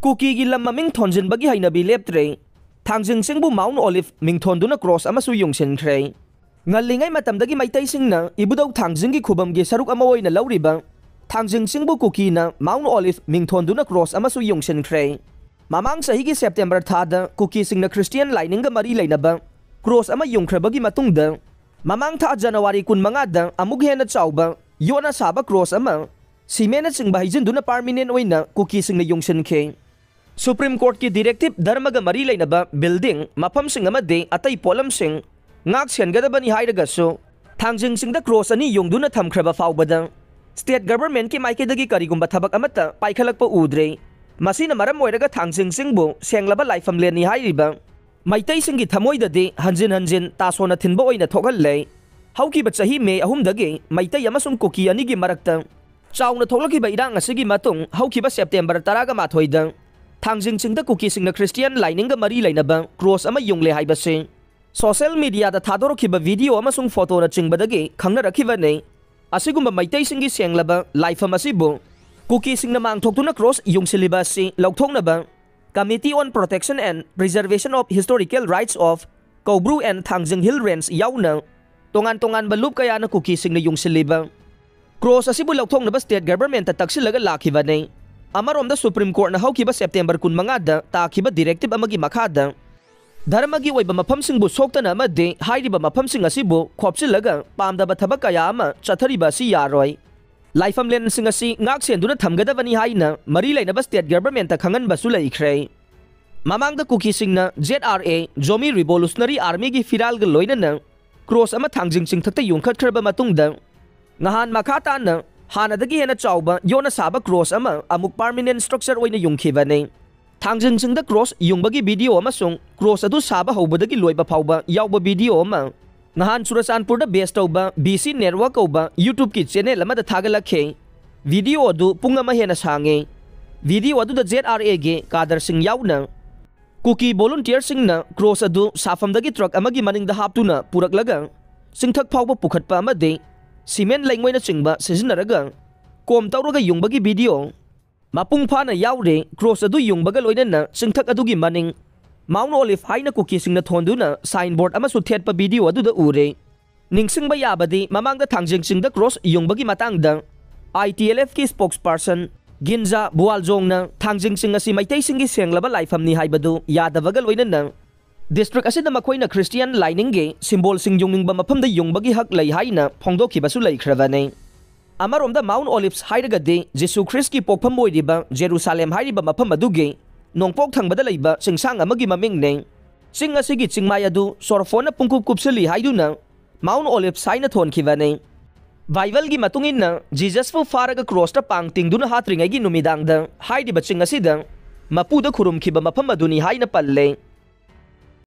cookie की लम ममिंग थोंजिनबगी हैनबी लेप्त्रे थांजिंगसिंगबु माउंट ओलिव मिंगथोंदुना क्रॉस अमसु योंगसिनख्रे ngalingay matamdagi maitaisingna ibudau thangjingi khubamgi saruk ama oina lawriba thangjingsingbु kuki na Mount Olive mingthonduna cross amasu yongsinkhre mamang sahi gi September thada kuki singna Christian lining ga mari leinaba cross ama yongkhrebagi matungda mamang tha January 15 da amug hena chawba yona saba cross ama simena chingba hijinduna permanent oina kuki singna yongsinkhe Supreme Court ki directive dharma ga mari leinaba building mafam sing amade atai polam sing ngak sengadabani hairagasu thangjingsinda cross ani yongduna thamkhraba fawbada state government ki maikedagi karigumba thabak amata paikhalakpa udre masina maram oiraga thangjingsingbu senglaba laifam leni hairiba maitai singi thamoidade hanjin tasona thinba oina thogalle haukiba chahi me ahumdagi maitai amasung kuki ani gi marakta chauna tholakiba irang asigi matung haukiba September 10 ga mathoida thangjingsinda kuki singna Christian lining ga mari lainaba cross ama yongle haibase social media da thadorokhiba video amasung photo na chingbadagi khangna rakhibane asigumba maitai singi senglaba life amasibu kuki singna mangthoktuna cross yungsiliba si lauthongnaba Committee on Protection and Preservation of Historical Rights of Kobru and Thangjing Hill Range yauna tongan balup kaya na kuki singna yungsiliba cross asibu lauthongnaba state government ta taksilaga lakhibane amaromda Supreme Court na hawkiba September 15 da takhiba directive amagi makhada धर्मगी ओइबा मफमसिंगबु सोक्तना अमदे हाइरिबा मफमसिंग असिबु खोपसिलगा पामदबा थबक कया अमा चथरिबा असि यारोय लाइफम लेनसिंग असि ngak सेंदुना थमगदबनी हाइना मरी लैनबा state government ता खंगनबसु लैख्रे ममांगदा कुकी सिंगना ZRA जोमी रिवोल्यूशनरी आर्मी की फिराल ग लोइनना क्रॉस अमा थांगजिंग सिंग थक्ता युंखतखरबा मतुंगदा nghan मखाताना हानादगी हेना चावबा योना साबा क्रॉस अमा अमुक परमानेंट स्ट्रक्चर ओइना युंखिबाने थांगजिंगसिंगदा क्रॉस युंबगी वीडियो अमसुंग क्रॉस अदु साबा हौबदगी लोइबा फावबा यावबा वीडियो अमा nghan Churachandpurda base tauba BC network oba YouTube ki channel amada thagalakhe video adu pung ama hena sange video adu da ZRA ge Kader Singh yauna kuki volunteer singna cross adu safamdagi truck amagi maning da haptuna puraklaga singthak phawba pukhatpa amade cement laingmoina chingba sizinaraga kom tawraga yungbagi video mapung phana yaure cross adu yungbaga loinana singthak adugi maning Mount Olive haina kuki singna thonduna signboard ama su thetpa video adu da ure ningsingba yabadi mamangda thangjing singda cross yungbagi matangda ITLF ki spokesperson Ginza Bualjongna thangjing sing asi maitai singi senglaba laifamni haibadu yadawaga loinana district asida makoina Christian lining ge symbol sing yungingba maphamda yungbagi hak lai haina phongdokhibasu laikhravane amaromda Mount Olives hairagade Jesus Christ ki pokpham boiriba Jerusalem hairiba mafam aduge nongpok thangbada leiba singsang amagi mamingne sing asigi chingmai adu sorfona pungkup kupsali haiduna Mount Olives haina thonkhibane Bible gi matungin na Jesus fu faraga cross ta pang tingduna hatringai gi numidang da haidi baching asida mapuda khurumkhiba mafam aduni haina palle